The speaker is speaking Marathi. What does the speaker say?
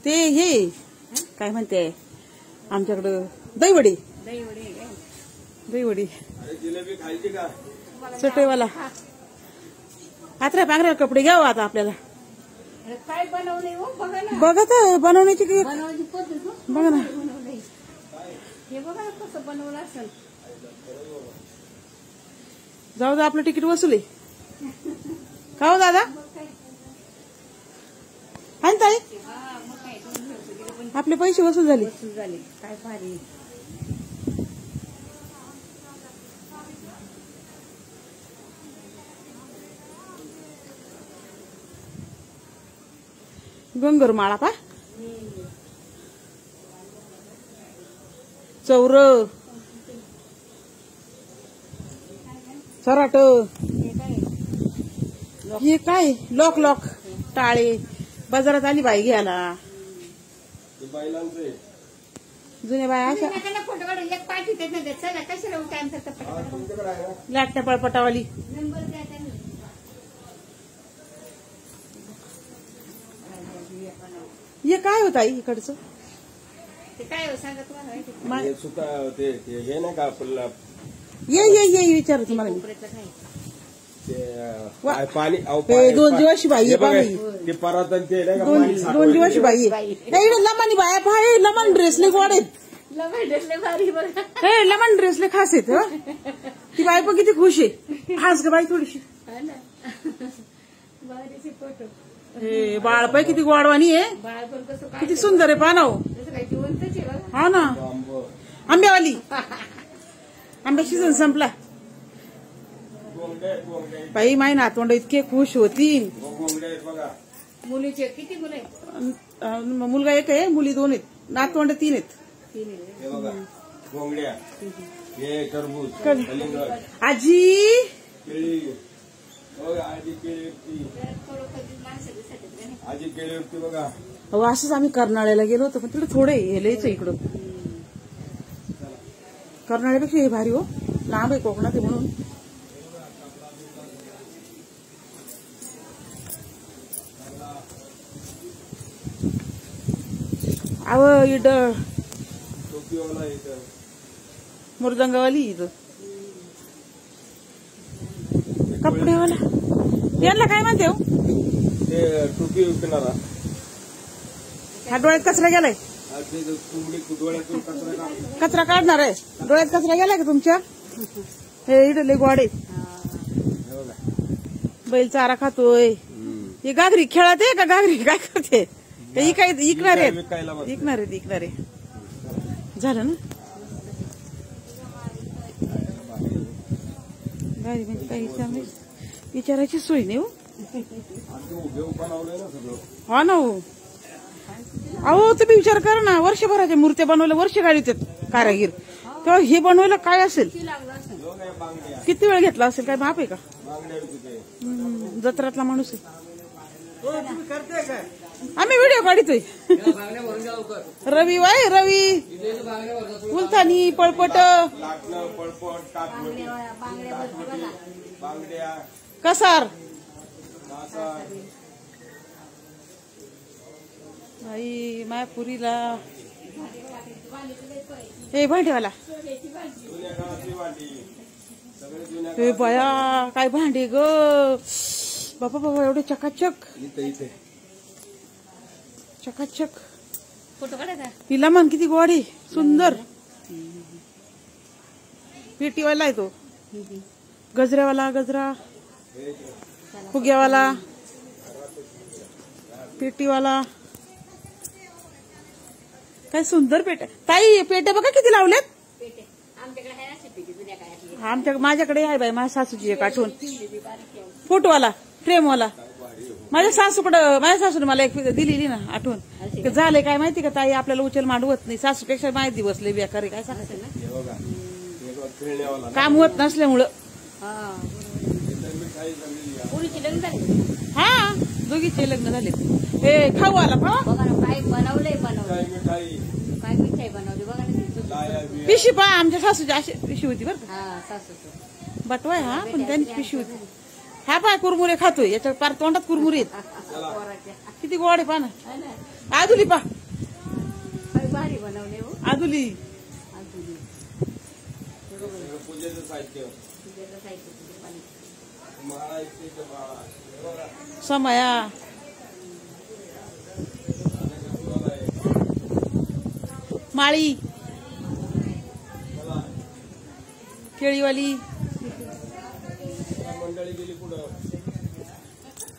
ते हे काय म्हणते आमच्याकडं दहीवडी दहीवडी चटईवाला आत्रा पांघऱ्या कपडे घ्यावं आता आपल्याला काय बनवले बघा तर बनवण्याची बनवायची पद्धत बघा ना हे बघा कसं बनवलं असेल जाऊ दे आपलं तिकीट वसूल आहे का हो दादा आहे ताई आपले पैसे वसूल झाले काय भारी गंगर माळा पा चौर सराट हे काय लॉक लॉक टाळे बाजारात आली बाई घ्यायला जुन्या बाया अशा लाटण्या पळपटावाली हे काय होत आई इकडचं काय सांगा तुम्हाला हे नाही का आपल्याला ये विचार तुम्हाला पाणी दोन दिवशी बाई ते परत ते नाही का दोन दिवशी बाई लमानी बाया पाय लमन ड्रेसले गोड आहेत हे लमन ड्रेसले खास आहेत ती बाई पण किती खुश आहे हास ग बाई थोडीशी हे बाळ पाय किती गोडवाणी आहे किती सुंदर आहे पानाव हा ना आंब्यावाली आंब्या सीझन संपला बाई माई नातवंड इतके खुश होतील मुलीचे किती मुलं मुलगा एक आहे मुली दोन आहेत नातवंड तीन आहेत आजी हो असंच आम्ही कर्नाळ्याला गेलो होतो पण तिकडे थोडे हेलायचं इकडं कर्नाळ्यापेक्षा हे भारी हो लांब आहे कोकणात म्हणून अव इड मुरदंगावाली इथं कपडेवाला यांना काय म्हणते हो टोपी विकणारा हा डोळ्यात कचरा गेलाय कचरा काढणार आहे डोळ्यात कचरा गेलाय का तुमच्या हे इडले गोडे बैल चारा खातोय हे गागरी खेळत आहे का गागरी काय करते इकणार आहेत झालं ना गाडी म्हणजे काही चांगली विचारायची सोय नाही हो हा ना हो अहो तुम्ही विचार करा ना वर्षभराच्या मूर्त्या बनवल्या वर्ष गाडीत कारागीर तेव्हा हे बनवायला काय असेल किती वेळ घेतला असेल काय माप आहे का जत्रातला माणूस आहे आम्ही व्हिडिओ काढतोय रवी वाय रवी उलथानी पळपट कसार आई मायापुरीला हे भांडेवाला हे बया काय भांडे ग बाबा बाबा एवढे चकाचक चकाचक फोटो काढायचा तिला मन किती गोडी सुंदर पेटीवाला आहे तो गजऱ्यावाला गजरा फुग्यावाला पेटीवाला काय सुंदर पेट्या ताई पेट्या बघा किती लावल्यात आमच्या माझ्याकडे आहे बाई माझ्या सासूची एक आठवण फोटोवाला फ्रेमवाला माझ्या सासूने मला एक दिलेली ना आठवण झालंय काय माहिती का ताई आपल्याला उचल मांडवत नाही सासूपेक्षा माहिती बसले बेकारी काय सांगायचं ना काम होत नसल्यामुळं हा दोघीचे लग्न झाले हे खाऊ आला काय बनवलंय काय मिठाई बनवली बघा ना पिशी पहा आमच्या सासूची अशी पिशी होती बरं सासूचं बटवाय हा पण त्यांची पिशी होती हा पाय कुरमुरे खातोय याच्या पार तोंडात कुरमुरे आहेत. पोराच्या किती गोड आहे पा ना. है ना आदुली पा काय भारी बनवले हो आदुली आजूली पूजेचं साहित्य तुझ्याचं साहित्य तुझे पाणी माळा इथे इथं माळा. हे बघा. समया माळी चला. केळीवाली मंडळी गेली पुढं